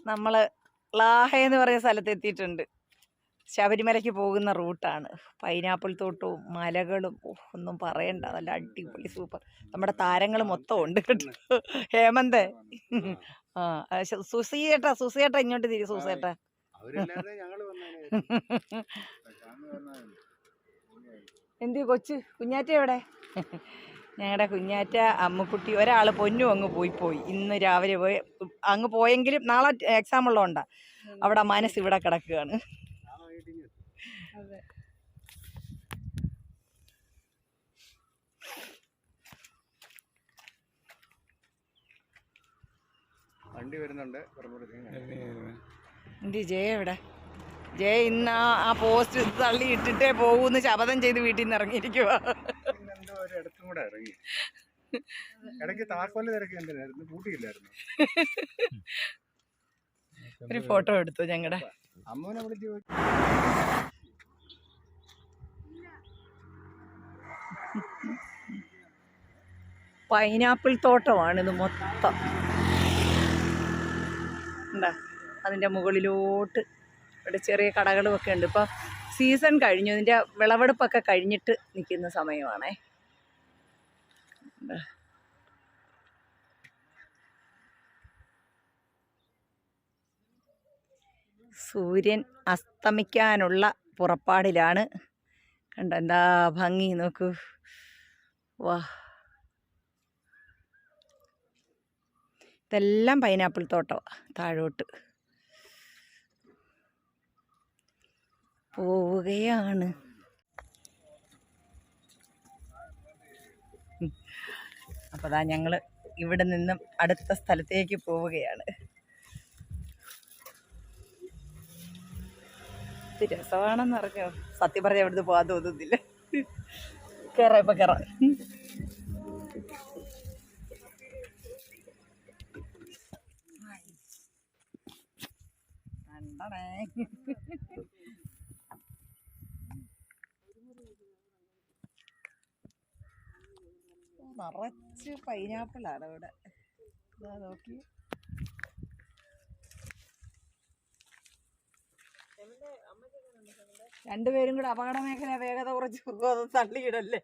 നമ്മള് ലാഹ എന്ന് പറയുന്ന സ്ഥലത്ത് എത്തിയിട്ടുണ്ട്. ശബരിമലയ്ക്ക് പോകുന്ന റൂട്ടാണ്. പൈനാപ്പിൾ തോട്ടവും മലകളും ഒന്നും പറയണ്ട, നല്ല അടിപൊളി സൂപ്പർ. നമ്മുടെ താരങ്ങൾ മൊത്തം ഉണ്ട് കേട്ടോ. ഹേമന്തേ, സുസിയേട്ടാ ഇങ്ങോട്ട് തിരി. സുസേട്ടാ എന്ത് കൊച്ചു കുഞ്ഞാറ്റ എവിടെ? ഞങ്ങളുടെ കുഞ്ഞാറ്റ അമ്മുക്കുട്ടി ഒരാൾ പൊന്നു അങ്ങ് പോയി. ഇന്ന് രാവിലെ പോയി അങ്ങ് പോയെങ്കിലും നാളെ എക്സാം ഉള്ളതുകൊണ്ടാ അവിടെ മനസ്സ് ഇവിടെ കിടക്കുകയാണ്. വണ്ടി വരുന്നുണ്ട്. ജയ എവിടെ? ജയ ഇന്ന് ആ പോസ്റ്റ് തള്ളി ഇട്ടിട്ടേ പോകൂന്ന് ശപഥം ചെയ്ത് വീട്ടിൽ നിന്ന് ഇറങ്ങിയിരിക്കുക. ഒരു ഫോട്ടോ എടുത്തു ഞങ്ങളുടെ അമ്മൂനെ വിളിച്ചു. പൈനാപ്പിൾ തോട്ടമാണിത് മൊത്തം. എന്താ അതിൻ്റെ മുകളിലോട്ട് ഇവിടെ ചെറിയ കടകളും ഒക്കെ ഉണ്ട്. ഇപ്പം സീസൺ കഴിഞ്ഞു, ഇതിൻ്റെ വിളവെടുപ്പൊക്കെ കഴിഞ്ഞിട്ട് നിൽക്കുന്ന സമയമാണേ. സൂര്യൻ അസ്തമിക്കാനുള്ള പുറപ്പാടിലാണ്. കണ്ടോ എന്താ ഭംഗി, നോക്കൂ. വാ, ഇതെല്ലാം പൈനാപ്പിൾ തോട്ടമാണ്. താഴോട്ട് പോവുകയാണ്. അപ്പോൾ അതാ ഞങ്ങൾ ഇവിടെ നിന്നും അടുത്ത സ്ഥലത്തേക്ക് പോവുകയാണ്. ഇത് രസമാണെന്ന് അറിഞ്ഞോ? സത്യം പറഞ്ഞാൽ ഇവിടുന്ന് പോകാൻ തോന്നുന്നില്ല. കയറാം, ഇപ്പം കയറാം. നിറച്ച് പൈനാപ്പിളാണ് ഇവിടെ. നോക്കി, രണ്ടുപേരും കൂടെ അപകട മേഖല വേഗത കുറച്ച് തള്ളിയിടല്ലേ.